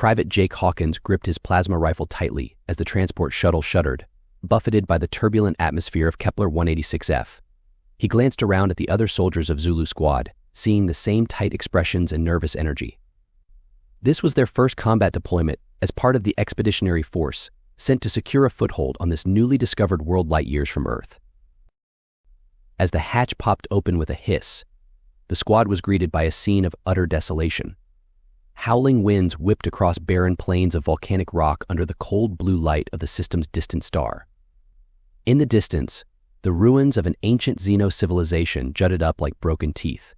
Private Jake Hawkins gripped his plasma rifle tightly as the transport shuttle shuddered, buffeted by the turbulent atmosphere of Kepler 186F. He glanced around at the other soldiers of Zulu squad, seeing the same tight expressions and nervous energy. This was their first combat deployment as part of the expeditionary force sent to secure a foothold on this newly discovered world light years from Earth. As the hatch popped open with a hiss, the squad was greeted by a scene of utter desolation. Howling winds whipped across barren plains of volcanic rock under the cold blue light of the system's distant star. In the distance, the ruins of an ancient Xeno civilization jutted up like broken teeth.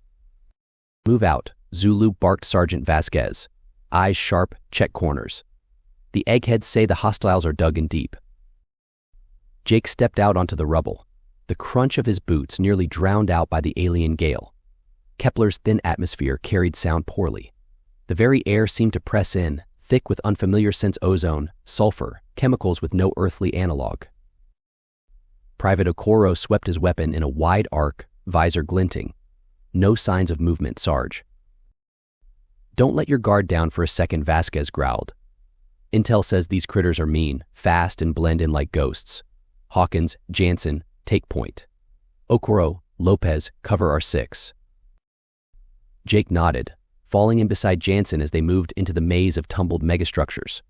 "Move out," Zulu barked Sergeant Vasquez, eyes sharp, check corners. "The eggheads say the hostiles are dug in deep." Jake stepped out onto the rubble, the crunch of his boots nearly drowned out by the alien gale. Kepler's thin atmosphere carried sound poorly. The very air seemed to press in, thick with unfamiliar scents: ozone, sulfur, chemicals with no earthly analog. Private Okoro swept his weapon in a wide arc, visor glinting. "No signs of movement, Sarge." "Don't let your guard down for a second," Vasquez growled. "Intel says these critters are mean, fast, and blend in like ghosts. Hawkins, Jansen, take point. Okoro, Lopez, cover our 6. Jake nodded, falling in beside Jansen as they moved into the maze of tumbled megastructures.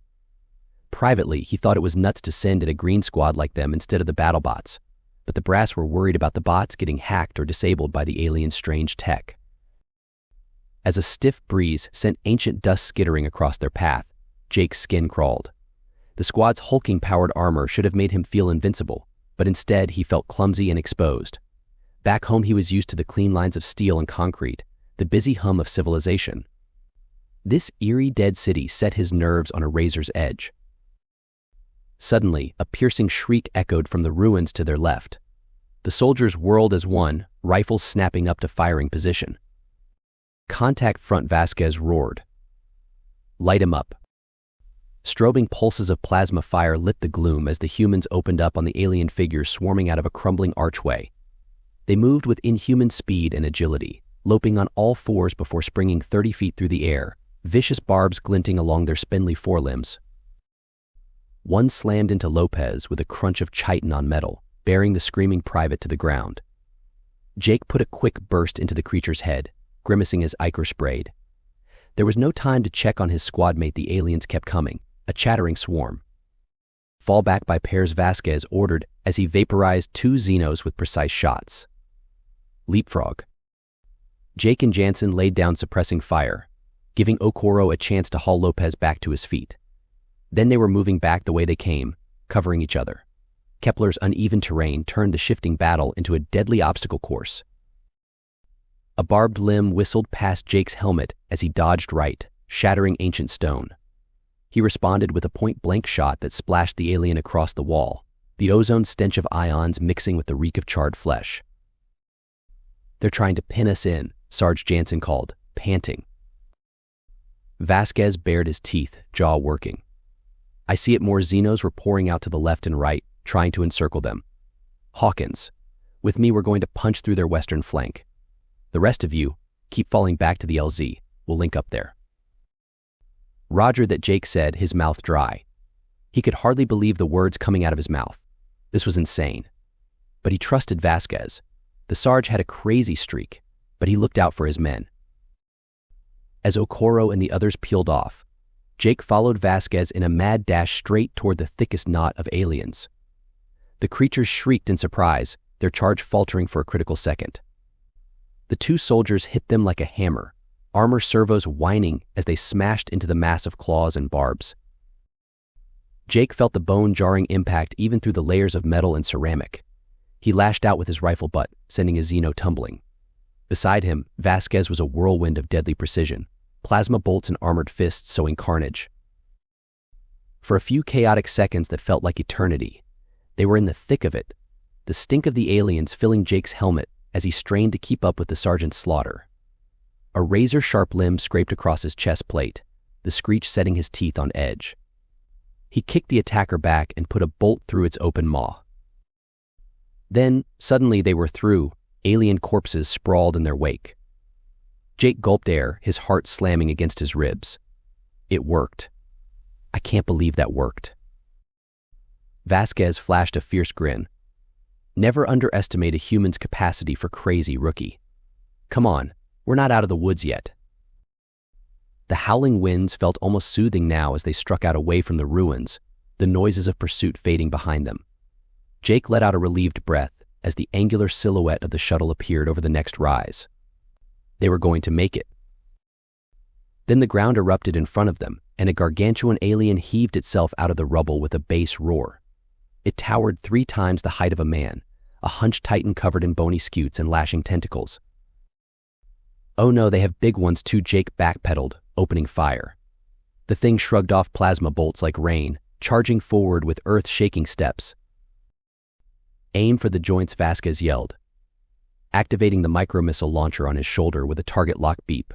Privately, he thought it was nuts to send in a green squad like them instead of the BattleBots, but the brass were worried about the bots getting hacked or disabled by the alien's strange tech. As a stiff breeze sent ancient dust skittering across their path, Jake's skin crawled. The squad's hulking-powered armor should have made him feel invincible, but instead he felt clumsy and exposed. Back home he was used to the clean lines of steel and concrete, the busy hum of civilization. This eerie dead city set his nerves on a razor's edge. Suddenly, a piercing shriek echoed from the ruins to their left. The soldiers whirled as one, rifles snapping up to firing position. "Contact front," Vasquez roared. "Light him up." Strobing pulses of plasma fire lit the gloom as the humans opened up on the alien figures swarming out of a crumbling archway. They moved with inhuman speed and agility, loping on all fours before springing 30 feet through the air, vicious barbs glinting along their spindly forelimbs. One slammed into Lopez with a crunch of chitin on metal, bearing the screaming private to the ground. Jake put a quick burst into the creature's head, grimacing as ichor sprayed. There was no time to check on his squadmate. The aliens kept coming, a chattering swarm. "Fall back by pairs," Vasquez ordered as he vaporized 2 Xenos with precise shots. "Leapfrog." Jake and Jansen laid down suppressing fire, giving Okoro a chance to haul Lopez back to his feet. Then they were moving back the way they came, covering each other. Kepler's uneven terrain turned the shifting battle into a deadly obstacle course. A barbed limb whistled past Jake's helmet as he dodged right, shattering ancient stone. He responded with a point-blank shot that splashed the alien across the wall, the ozone stench of ions mixing with the reek of charred flesh. "They're trying to pin us in," Sarge Jansen called, panting. Vasquez bared his teeth, jaw working. "I see it. More Xenos were pouring out to the left and right, trying to encircle them. Hawkins, with me we're going to punch through their western flank. The rest of you, keep falling back to the LZ. We'll link up there." "Roger," that Jake said, his mouth dry. He could hardly believe the words coming out of his mouth. This was insane. But he trusted Vasquez. The Sarge had a crazy streak, but he looked out for his men. As Okoro and the others peeled off, Jake followed Vasquez in a mad dash straight toward the thickest knot of aliens. The creatures shrieked in surprise, their charge faltering for a critical second. The 2 soldiers hit them like a hammer, armor servos whining as they smashed into the mass of claws and barbs. Jake felt the bone-jarring impact even through the layers of metal and ceramic. He lashed out with his rifle butt, sending his Xeno tumbling. Beside him, Vasquez was a whirlwind of deadly precision, plasma bolts and armored fists sowing carnage. For a few chaotic seconds that felt like eternity, they were in the thick of it, the stink of the aliens filling Jake's helmet as he strained to keep up with the sergeant's slaughter. A razor-sharp limb scraped across his chest plate, the screech setting his teeth on edge. He kicked the attacker back and put a bolt through its open maw. Then, suddenly they were through, alien corpses sprawled in their wake. Jake gulped air, his heart slamming against his ribs. It worked. I can't believe that worked. Vasquez flashed a fierce grin. Never underestimate a human's capacity for crazy, rookie. Come on, we're not out of the woods yet. The howling winds felt almost soothing now as they struck out away from the ruins, the noises of pursuit fading behind them. Jake let out a relieved breath as the angular silhouette of the shuttle appeared over the next rise. They were going to make it. Then the ground erupted in front of them, and a gargantuan alien heaved itself out of the rubble with a bass roar. It towered 3 times the height of a man, a hunched titan covered in bony scutes and lashing tentacles. Oh no, they have big ones too, Jake backpedaled, opening fire. The thing shrugged off plasma bolts like rain, charging forward with earth-shaking steps. Aim for the joints, Vasquez yelled, activating the micromissile launcher on his shoulder with a target lock beep.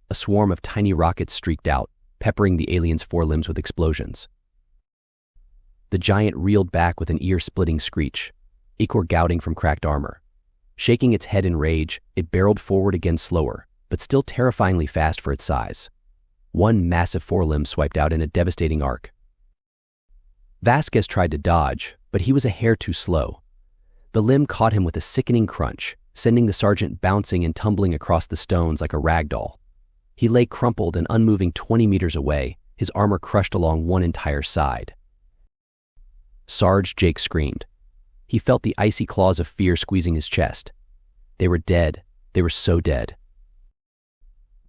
A swarm of tiny rockets streaked out, peppering the alien's forelimbs with explosions. The giant reeled back with an ear-splitting screech, ichor gouting from cracked armor. Shaking its head in rage, it barreled forward again slower, but still terrifyingly fast for its size. One massive forelimb swiped out in a devastating arc. Vasquez tried to dodge, but he was a hair too slow. The limb caught him with a sickening crunch, sending the sergeant bouncing and tumbling across the stones like a rag doll. He lay crumpled and unmoving 20 meters away, his armor crushed along one entire side. Sarge, Jake screamed. He felt the icy claws of fear squeezing his chest. They were dead. They were so dead.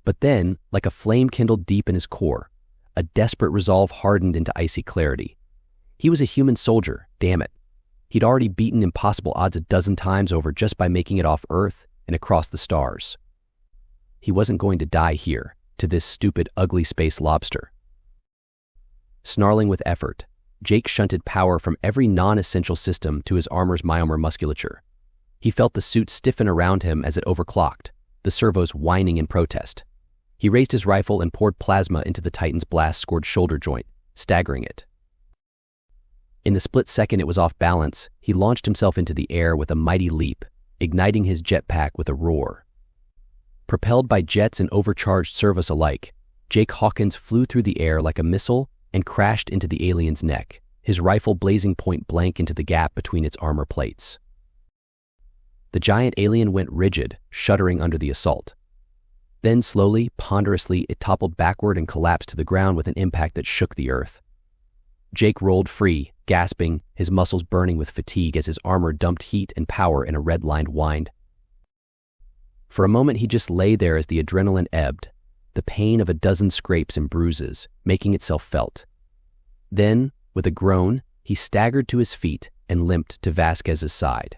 But then, like a flame kindled deep in his core, a desperate resolve hardened into icy clarity. He was a human soldier, damn it. He'd already beaten impossible odds a dozen times over just by making it off Earth and across the stars. He wasn't going to die here, to this stupid, ugly space lobster. Snarling with effort, Jake shunted power from every non-essential system to his armor's myomer musculature. He felt the suit stiffen around him as it overclocked, the servos whining in protest. He raised his rifle and poured plasma into the Titan's blast-scored shoulder joint, staggering it. In the split second it was off balance, he launched himself into the air with a mighty leap, igniting his jetpack with a roar. Propelled by jets and overcharged servos alike, Jake Hawkins flew through the air like a missile and crashed into the alien's neck, his rifle blazing point blank into the gap between its armor plates. The giant alien went rigid, shuddering under the assault. Then slowly, ponderously, it toppled backward and collapsed to the ground with an impact that shook the earth. Jake rolled free, gasping, his muscles burning with fatigue as his armor dumped heat and power in a red-lined wind. For a moment he just lay there as the adrenaline ebbed, the pain of a dozen scrapes and bruises, making itself felt. Then, with a groan, he staggered to his feet and limped to Vasquez's side.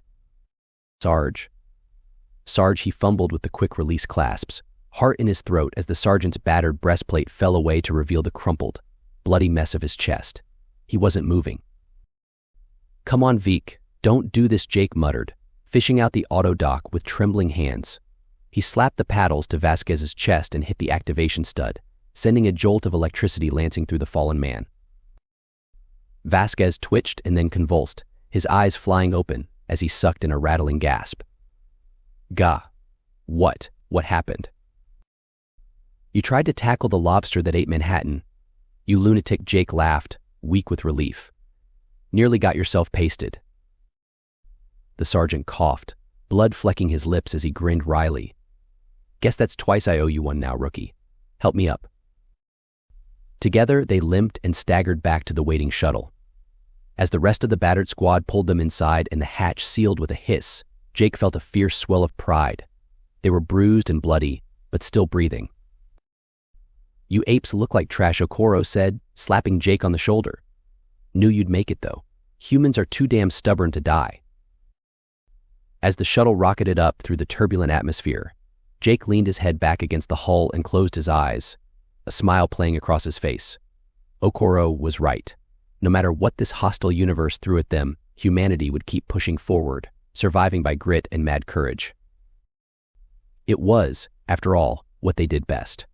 Sarge, he fumbled with the quick-release clasps, heart in his throat as the sergeant's battered breastplate fell away to reveal the crumpled, bloody mess of his chest. He wasn't moving. Come on, Veek, don't do this, Jake muttered, fishing out the autodock with trembling hands. He slapped the paddles to Vasquez's chest and hit the activation stud, sending a jolt of electricity lancing through the fallen man. Vasquez twitched and then convulsed, his eyes flying open as he sucked in a rattling gasp. Gah. What happened? You tried to tackle the lobster that ate Manhattan. You lunatic, Jake laughed, weak with relief. Nearly got yourself pasted. The sergeant coughed, blood flecking his lips as he grinned wryly. Guess that's twice I owe you one now, rookie. Help me up. Together, they limped and staggered back to the waiting shuttle. As the rest of the battered squad pulled them inside and the hatch sealed with a hiss, Jake felt a fierce swell of pride. They were bruised and bloody, but still breathing. You apes look like trash, Okoro said, slapping Jake on the shoulder. Knew you'd make it, though. Humans are too damn stubborn to die. As the shuttle rocketed up through the turbulent atmosphere, Jake leaned his head back against the hull and closed his eyes, a smile playing across his face. Okoro was right. No matter what this hostile universe threw at them, humanity would keep pushing forward, surviving by grit and mad courage. It was, after all, what they did best.